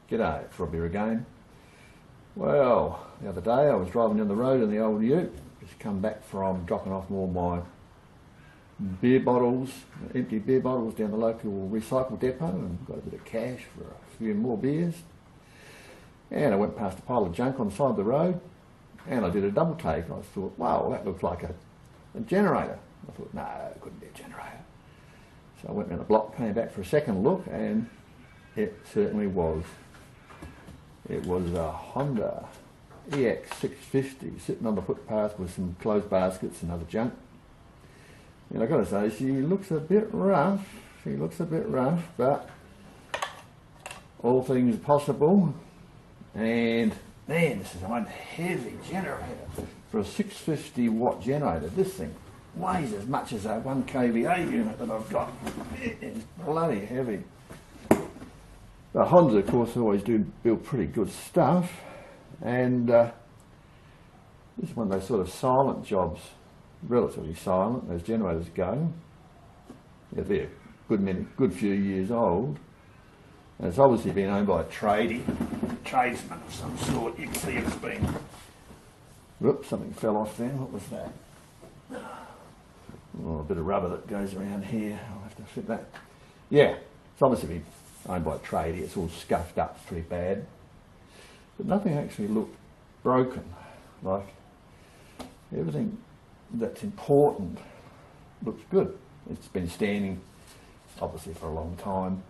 G'day, it's Rob here again. Well, the other day I was driving down the road in the old ute, just come back from dropping off all my beer bottles, empty beer bottles down the local recycle depot, and got a bit of cash for a few more beers. And I went past a pile of junk on the side of the road, and I did a double take. I thought, wow, that looks like a generator. I thought, no, it couldn't be a generator. So I went around the block, came back for a second look, and it certainly was. It was a Honda EX650 sitting on the footpath with some clothes baskets and other junk. And I've got to say, she looks a bit rough. But all things possible. And man, this is one heavy generator. For a 650 watt generator, this thing weighs as much as a 1 kVA unit that I've got. It's bloody heavy. The Honda, of course, always do build pretty good stuff, and this is one of those sort of silent jobs, relatively silent as generators go. Yeah, they're good few years old, and it's obviously been owned by a tradesman of some sort. You can see it's been. Whoops, something fell off then. What was that? Oh, a bit of rubber that goes around here. I'll have to fit that. Yeah, it's obviously been owned by a tradie. It's all scuffed up pretty bad, but nothing actually looked broken. Like everything that's important looks good. It's been standing obviously for a long time,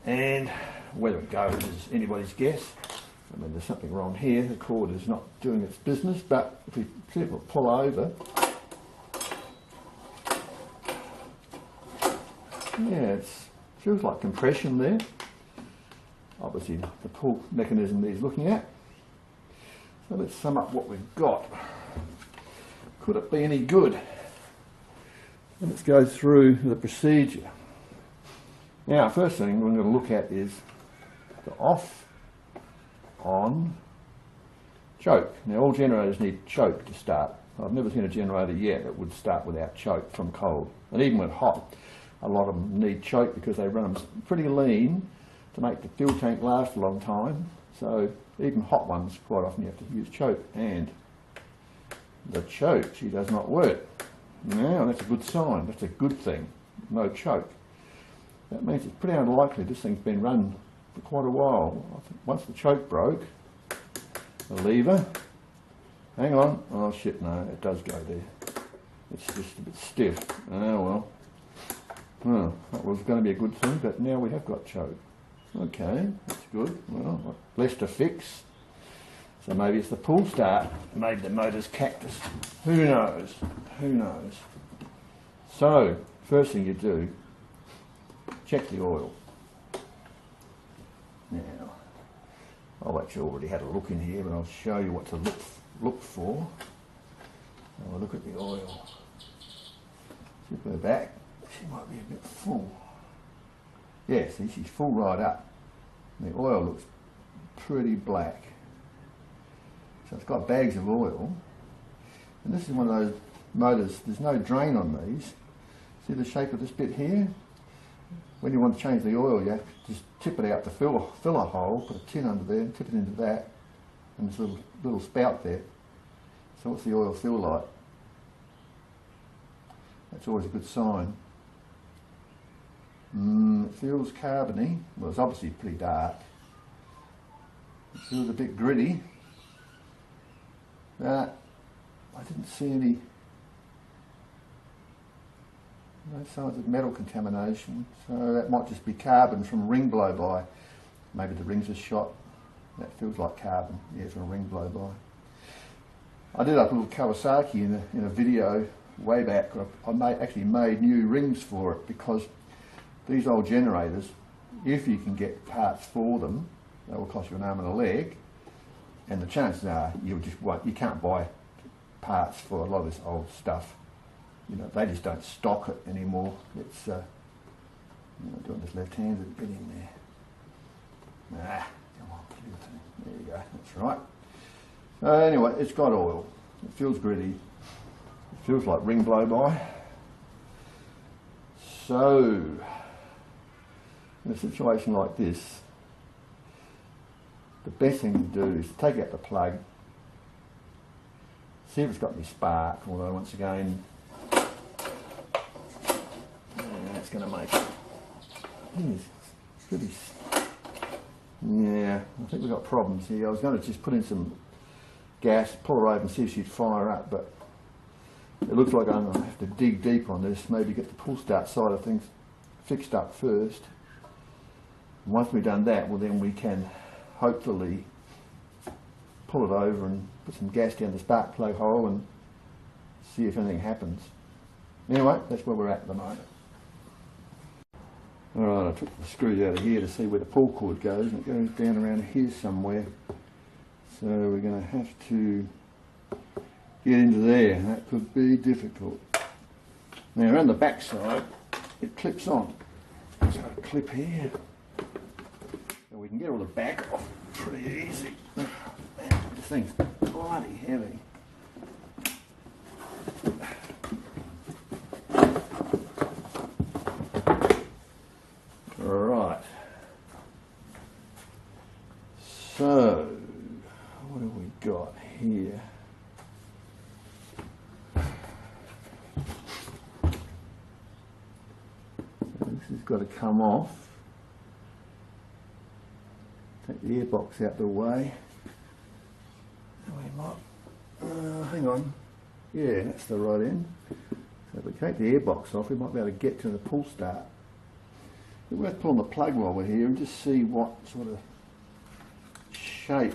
and whether it goes is anybody's guess. I mean, there's something wrong here. The cord is not doing its business, but if we see it will pull over, yeah, it feels like compression there. Obviously the pull mechanism he's looking at. So let's sum up what we've got. Could it be any good? Let's go through the procedure. Now, first thing we're going to look at is the off, on, choke. Now, all generators need choke to start. I've never seen a generator yet that would start without choke from cold. And even when hot, a lot of them need choke because they run them pretty lean to make the fuel tank last a long time. So even hot ones, quite often you have to use choke. And the choke, she does not work. Now, that's a good sign. That's a good thing. No choke. That means it's pretty unlikely this thing's been run for quite a while. Once the choke broke, the lever, hang on, oh shit, no, it does go there. It's just a bit stiff. Oh well. Well, that was going to be a good thing, but now we have got choke. Okay, that's good. Well, less to fix. So maybe it's the pull start. Maybe the motor's cactus. Who knows? Who knows? So, first thing you do, check the oil. Now, I've actually already had a look in here, but I'll show you what to look for. Have a look at the oil. Zip her back. She might be a bit full. Yeah, see, she's full right up. The oil looks pretty black. So it's got bags of oil. And this is one of those motors, there's no drain on these. See the shape of this bit here? When you want to change the oil, you have to just tip it out to fill a hole, put a tin under there, and tip it into that, and this little spout there. So what's the oil feel like? That's always a good sign. It feels carbony. Well, it's obviously pretty dark. It feels a bit gritty. But I didn't see any no signs of metal contamination. So that might just be carbon from ring blow by. Maybe the rings are shot. That feels like carbon, yeah, from a ring blow by. I did up a little Kawasaki in a video way back. I actually made new rings for it because these old generators, if you can get parts for them, they will cost you an arm and a leg, and the chances are you can't buy parts for a lot of this old stuff. You know, they just don't stock it anymore. It's doing this left-handed bit in there. Ah, come on, there you go. That's right. Anyway, it's got oil. It feels gritty. It feels like ring blow by. So, in a situation like this, the best thing to do is take out the plug, see if it's got any spark, although once again, that's going to make it. Yeah, I think we've got problems here. I was going to just put in some gas, pull her over and see if she'd fire up, but it looks like I'm going to have to dig deep on this, maybe get the pull start side of things fixed up first. And once we've done that, well then we can hopefully pull it over and put some gas down the spark plug hole and see if anything happens. Anyway, that's where we're at the moment. Alright, I took the screws out of here to see where the pull cord goes, and it goes down around here somewhere. So we're going to have to get into there, and that could be difficult. Now around the back side, it clips on. It's got a clip here. So we can get all the back off pretty easy. Man, this thing's bloody heavy. Right. So, what have we got here? This has got to come off. Take the airbox out the way. We might, hang on. Yeah, that's the right end. So if we take the airbox off, we might be able to get to the pull start. It's worth pulling the plug while we're here and just see what sort of shape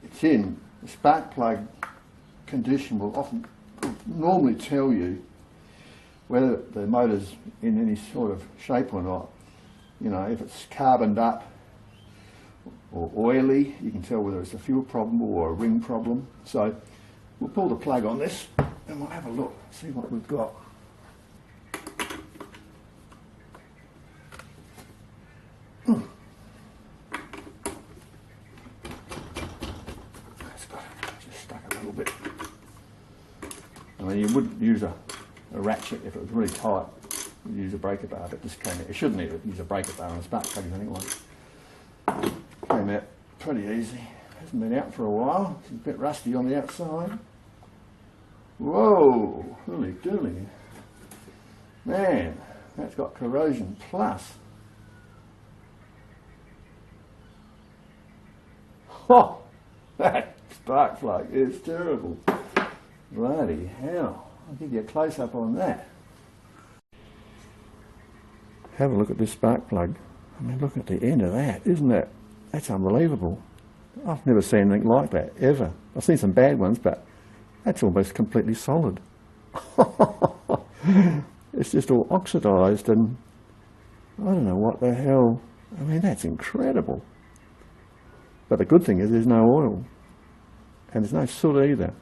it's in. The spark plug condition will normally tell you whether the motor's in any sort of shape or not. You know, if it's carboned up or oily, you can tell whether it's a fuel problem or a ring problem. So we'll pull the plug on this and we'll have a look, see what we've got. I mean, you wouldn't use a ratchet if it was really tight. You'd use a breaker bar, but this came out. You shouldn't even use a breaker bar on a spark plug anyway. Came out pretty easy. Hasn't been out for a while. It's a bit rusty on the outside. Whoa, holy dooly. Man, that's got corrosion plus. Oh, that spark plug is terrible. Bloody hell. I'll give you a close-up on that. Have a look at this spark plug. I mean, look at the end of that. Isn't that? That's unbelievable. I've never seen anything like that, ever. I've seen some bad ones, but that's almost completely solid. It's just all oxidised and I don't know what the hell. I mean, that's incredible. But the good thing is there's no oil. And there's no soot either.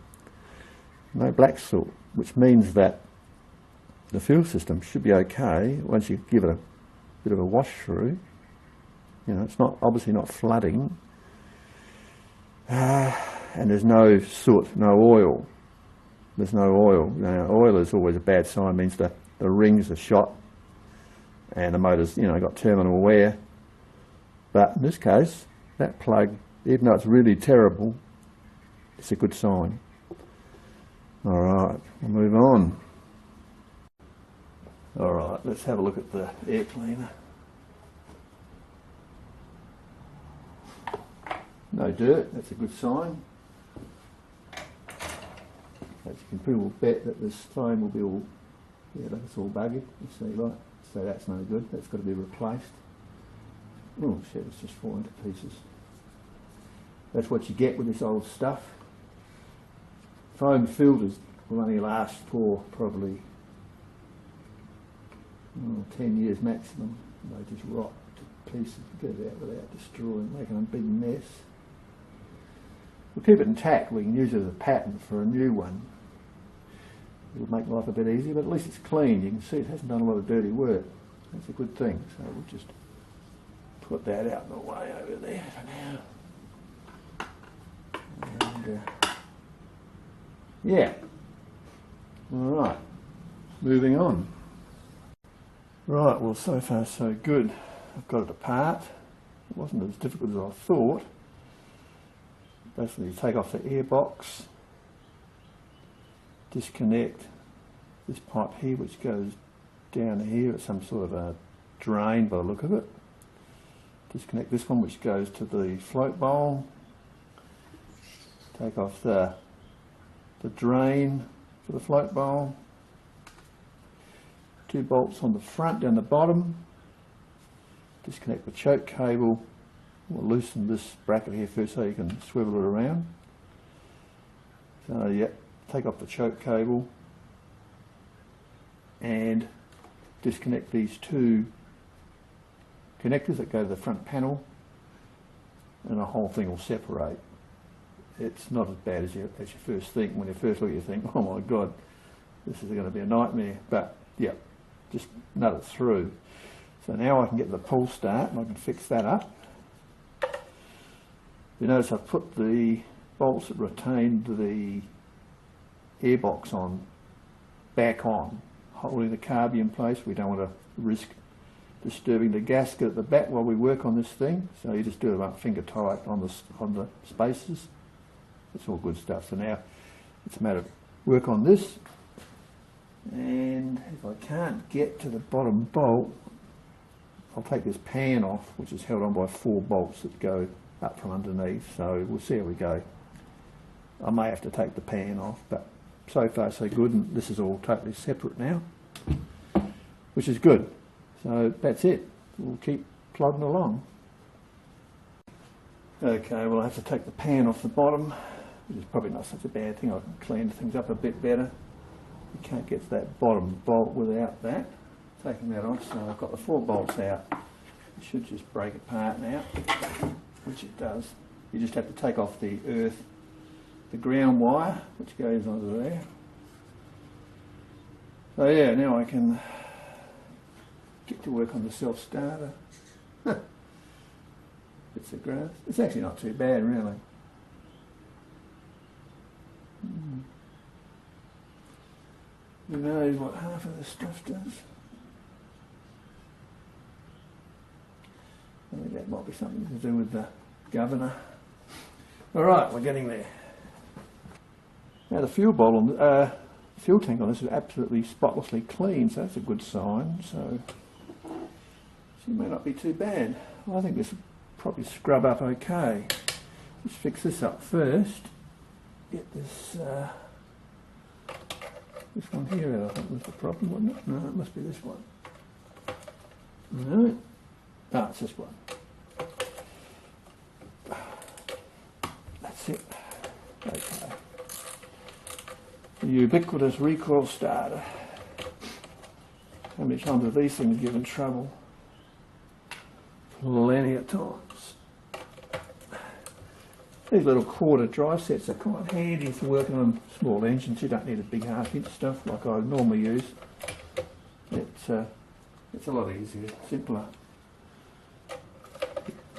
No black soot, which means that the fuel system should be okay once you give it a bit of a wash through. You know, it's not obviously not flooding. And there's no soot, no oil. There's no oil. Now, oil is always a bad sign. It means the rings are shot and the motor's, you know, got terminal wear. But in this case, that plug, even though it's really terrible, it's a good sign. Alright, we'll move on. Alright, let's have a look at the air cleaner. No dirt, that's a good sign. As you can pretty well bet that this foam will be all, yeah, that's all buggered, you see, like, so that's no good, that's got to be replaced. Oh shit, it's just falling to pieces. That's what you get with this old stuff. Foam filters will only last for probably 10 years maximum. They just rot to pieces, get it out without destroying, making a big mess. We'll keep it intact, we can use it as a pattern for a new one. It'll make life a bit easier, but at least it's clean. You can see it hasn't done a lot of dirty work. That's a good thing. So we'll just put that out of the way over there for now. And, yeah. Alright. Moving on. Right, well so far so good. I've got it apart. It wasn't as difficult as I thought. basically take off the airbox, disconnect this pipe here which goes down here. It's some sort of a drain by the look of it. Disconnect this one which goes to the float bowl. Take off the drain for the float bowl. 2 bolts on the front down the bottom. Disconnect the choke cable. We'll loosen this bracket here first so you can swivel it around. So yeah, take off the choke cable and disconnect these 2 connectors that go to the front panel, and the whole thing will separate. It's not as bad as you first think. When you first look, you think, oh my god, this is going to be a nightmare. But yeah, just nut it through. So now I can get the pull start and I can fix that up. You notice I've put the bolts that retained the airbox on back on, holding the carby in place. We don't want to risk disturbing the gasket at the back while we work on this thing. So you just do it about finger tight on the spaces. It's all good stuff. So now it's a matter of work on this. And if I can't get to the bottom bolt, I'll take this pan off, which is held on by 4 bolts that go up from underneath. So we'll see how we go. I may have to take the pan off, but so far so good, and this is all totally separate now, which is good. So that's it. We'll keep plodding along. Okay, well I have to take the pan off the bottom, which is probably not such a bad thing. I can clean things up a bit better. You can't get to that bottom bolt without that. Taking that off, so I've got the 4 bolts out. It should just break apart now, which it does. You just have to take off the ground wire, which goes onto there. So yeah, now I can get to work on the self-starter. Bits of grass. It's actually not too bad, really. Who knows what half of the stuff does? I think that might be something to do with the governor. Alright, we're getting there. Now the fuel fuel tank on this is absolutely spotlessly clean, so that's a good sign. So it may not be too bad. I think this will probably scrub up okay. Let's fix this up first. Get this this one here out, I think was the problem, wasn't it? No, it must be this one. No. Ah, it's this one. That's it. Okay. The ubiquitous recoil starter. How many times have these things given trouble? Plenty of times. These little quarter drive sets are quite handy for working on small engines. You don't need a big half-inch stuff like I normally use. It's a lot easier, simpler.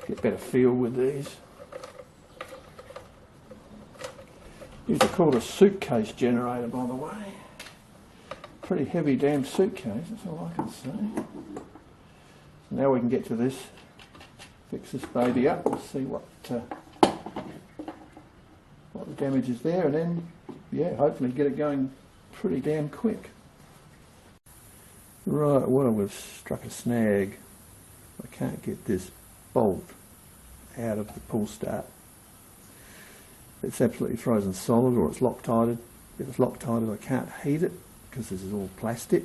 Get better feel with these. These are called a suitcase generator, by the way. Pretty heavy damn suitcase, that's all I can say. So now we can get to this, fix this baby up, we'll see what the damage is there, and then, yeah, hopefully get it going pretty damn quick. Right, well, we've struck a snag. I can't get this bolt out of the pull start. It's absolutely frozen solid, or it's Loctited. If it's Loctited, I can't heat it because this is all plastic.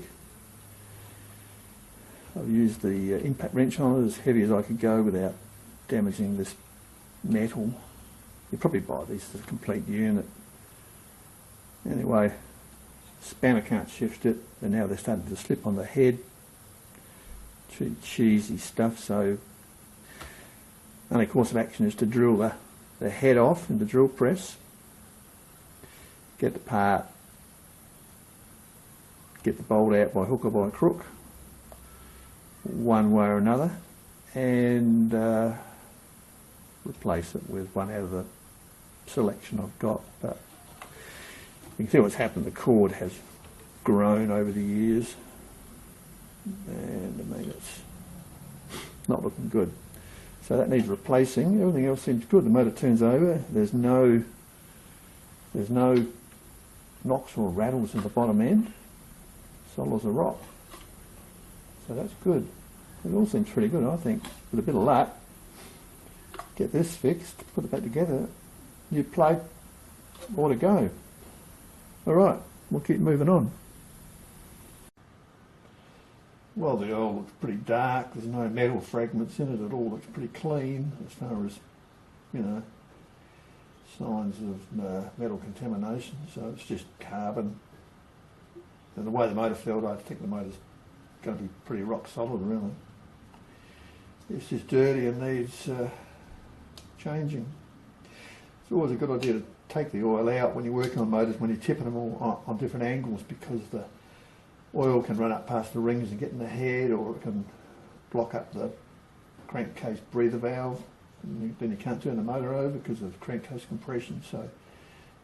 I've used the impact wrench on it as heavy as I could go without damaging this metal. You probably buy these as a complete unit. Anyway, spanner can't shift it, and now they're starting to slip on the head. Cheesy stuff, so only course of action is to drill the head off in the drill press, get the part, get the bolt out by hook or by crook, one way or another, and replace it with one out of the selection I've got. But you can see what's happened. The cord has grown over the years, and I mean it's not looking good. So that needs replacing. Everything else seems good. The motor turns over. There's no knocks or rattles in the bottom end. Solid as a rock. So that's good. It all seems pretty good, I think. With a bit of luck, get this fixed, put it back together, new plate, all to go. Alright, we'll keep moving on. Well, the oil looks pretty dark. There's no metal fragments in it at all. It looks pretty clean as far as, you know, signs of metal contamination. So it's just carbon. And the way the motor felt, I think the motor's going to be pretty rock solid, really. It's just dirty and needs changing. It's always a good idea to take the oil out when you're working on motors, when you're tipping them all on different angles, because the oil can run up past the rings and get in the head, or it can block up the crankcase breather valve, and then you can't turn the motor over because of crankcase compression. So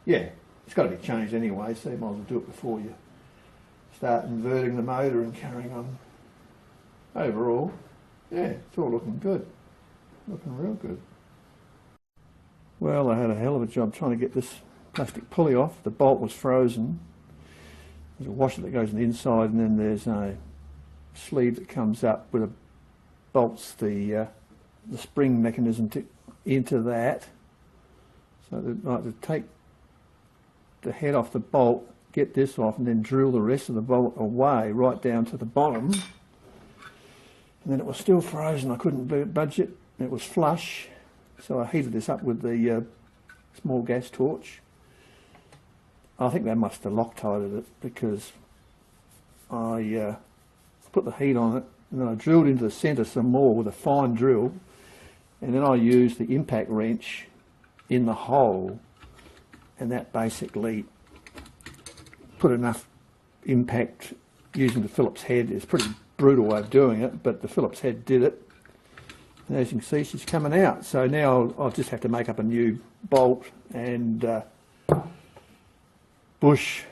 yeah, it's got to be changed anyway, so you might as well do it before you start inverting the motor and carrying on. Overall, yeah, it's all looking good, looking real good. Well, I had a hell of a job trying to get this plastic pulley off. The bolt was frozen. There's a washer that goes on the inside, and then there's a sleeve that comes up with bolts the spring mechanism into that. So I have to take the head off the bolt, get this off, and then drill the rest of the bolt away right down to the bottom. And then it was still frozen. I couldn't budge it. It was flush, so I heated this up with the small gas torch. I think they must have Loctited it, because I put the heat on it and then I drilled into the centre some more with a fine drill, and then I used the impact wrench in the hole, and that basically put enough impact using the Phillips head. It's a pretty brutal way of doing it, but the Phillips head did it. And as you can see, she's coming out. So now I'll just have to make up a new bolt and bush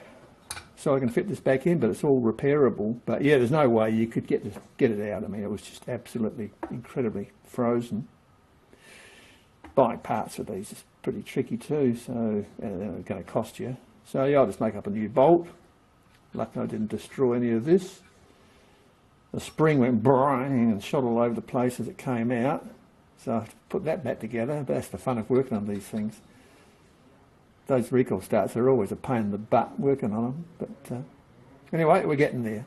so I can fit this back in, but it's all repairable. But yeah, there's no way you could get it out. I mean, it was just absolutely incredibly frozen. Buying parts for these is pretty tricky too, so they're going to cost you. So yeah, I'll just make up a new bolt. Luckily I didn't destroy any of this. The spring went brang and shot all over the place as it came out, so I have to put that back together. But that's the fun of working on these things. Those recoil starts are always a pain in the butt working on them, but anyway, we're getting there.